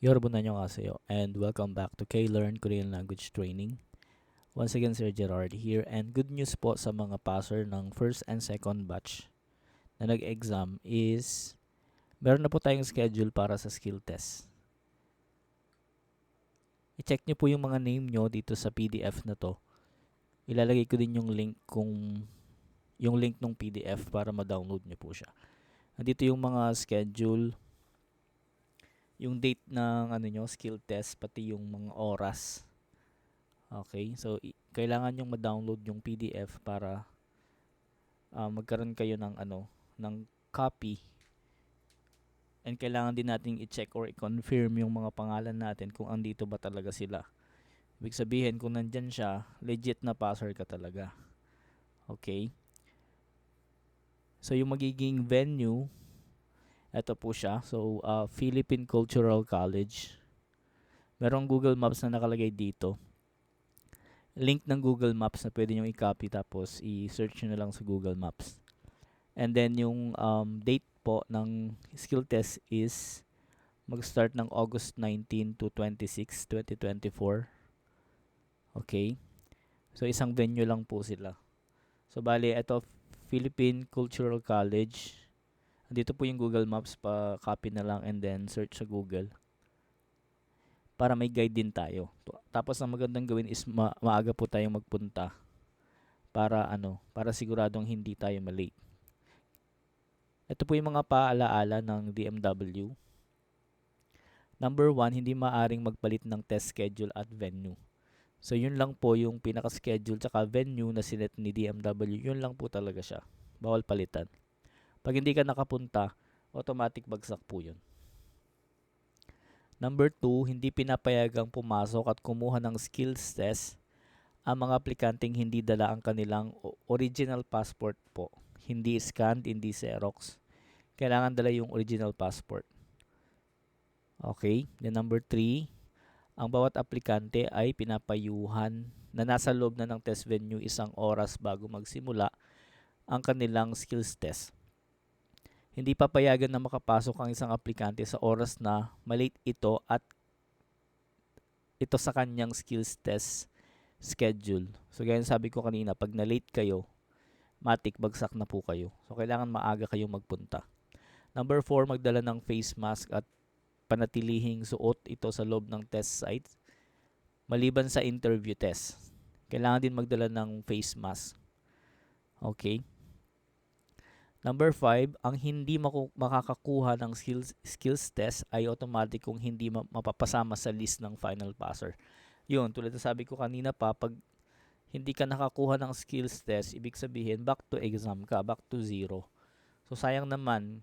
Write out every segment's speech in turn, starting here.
Yorobun annyeonghaseyo and welcome back to K-Learn Korean Language Training. Once again, Sir Gerard here and good news po sa mga passer ng first and second batch na nag-exam is meron na po tayong schedule para sa skill test. I-check nyo po yung mga name nyo dito sa PDF na to. Ilalagay ko din yung link ng PDF para ma-download nyo po siya. Nandito yung mga schedule, yung date ng skill test, pati yung mga oras. Okay, so kailangan yung ma-download yung PDF para magkaroon kayo ng copy, and kailangan din nating i-check or i-confirm yung mga pangalan natin kung andito ba talaga sila. Ibig sabihin kung nandyan siya, legit na passer ka talaga. Okay? So yung magiging venue, ito po siya. So Philippine Cultural College. Merong Google Maps na nakalagay dito. Link ng Google Maps na pwede nyo i-copy tapos i-search nyo na lang sa Google Maps. And then yung date po ng skill test is mag-start ng August 19 to 26, 2024. Okay? So isang venue lang po sila. So bali, ito Philippine Cultural College. Dito po yung Google Maps, pa-copy na lang and then search sa Google para may guide din tayo. Tapos ang magandang gawin is maaga po tayong magpunta para siguradong hindi tayo malate. Ito po yung mga paalaala ng DMW. Number 1, hindi maaring magpalit ng test schedule at venue. So yun lang po yung pinaka-schedule tsaka venue na sinet ni DMW. Yun lang po talaga siya. Bawal palitan. Pag hindi ka nakapunta, automatic bagsak po yun. Number 2, hindi pinapayagang pumasok at kumuha ng skills test ang mga aplikanteng hindi dala ang kanilang original passport po. Hindi scanned, hindi Xerox. Kailangan dala yung original passport. Okay? Then number 3, ang bawat aplikante ay pinapayuhan na nasa loob na ng test venue 1 oras bago magsimula ang kanilang skills test. Hindi papayagan na makapasok ang isang aplikante sa oras na malate ito at ito sa kanyang skills test schedule. So gaya sabi ko kanina, pag na-late kayo, matik bagsak na po kayo. So kailangan maaga kayong magpunta. Number 4, magdala ng face mask at panatilihing suot ito sa loob ng test site. Maliban sa interview test, kailangan din magdala ng face mask. Okay? Number 5, ang hindi makakakuha ng skills test ay automatic kung hindi mapapasama sa list ng final passer. Yun, tulad na sabi ko kanina pa, pag hindi ka nakakuha ng skills test, ibig sabihin back to exam ka, back to zero. So sayang naman,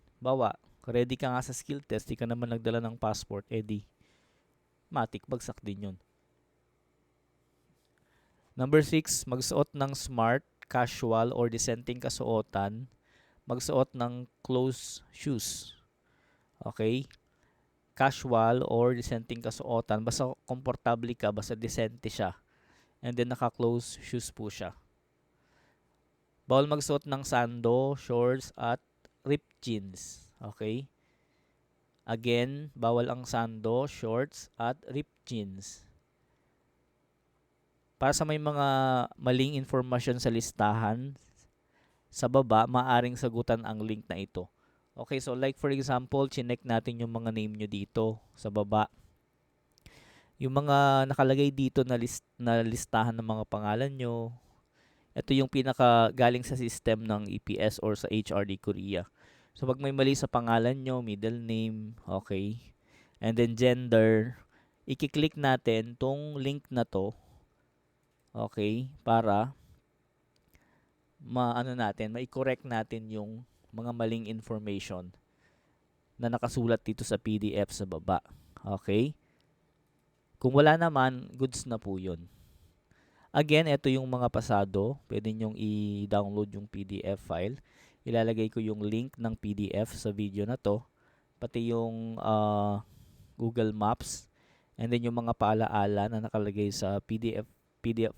ready ka nga sa skill test, di ka naman nagdala ng passport, edi matik, bagsak din yun. Number 6, magsuot ng smart, casual, or dissenting kasuotan. Magsuot ng closed shoes. Okay? Casual or dissenting kasuotan. Basta komportable ka, basta decente siya. And then naka-closed shoes po siya. Bawal magsuot ng sando, shorts, at ripped jeans. Okay? Again, bawal ang sando, shorts, at ripped jeans. Para sa may mga maling informasyon sa listahan, sa baba, maaring sagutan ang link na ito. Okay, so like for example, chinek natin yung mga name nyo dito sa baba. Yung mga nakalagay dito na listahan ng mga pangalan nyo, ito yung pinaka galing sa system ng EPS or sa HRD Korea. So pag may mali sa pangalan nyo, middle name, okay, and then gender, i-click natin tong link na to, okay, para mai-correct natin yung mga maling information na nakasulat dito sa PDF sa baba. Okay? Kung wala naman, goods na po yun. Again, ito yung mga pasado. Pwede nyong i-download yung PDF file. Ilalagay ko yung link ng PDF sa video na to. Pati yung Google Maps. And then yung mga paalaala na nakalagay sa PDF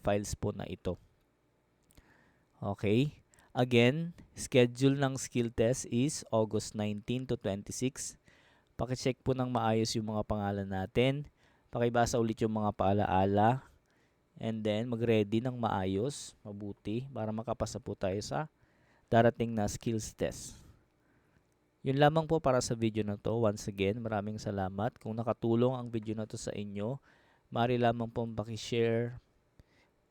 files po na ito. Okay? Again, schedule ng skill test is August 19 to 26. Paki-check po ng maayos yung mga pangalan natin. Pakibasa ulit yung mga paalaala. And then, mag-ready ng maayos, mabuti, para makapasa po tayo sa darating na skills test. Yun lamang po para sa video na to. Once again, maraming salamat. Kung nakatulong ang video na to sa inyo, maaari lamang pong paki-share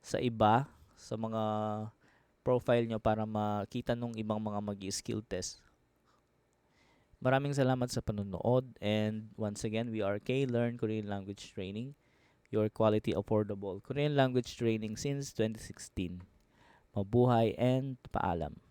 sa iba, sa mga profile nyo para makita nung ibang mga mag-skill test. Maraming salamat sa panonood, and once again, we are K-Learn Korean Language Training, your quality affordable Korean language training since 2016. Mabuhay and paalam.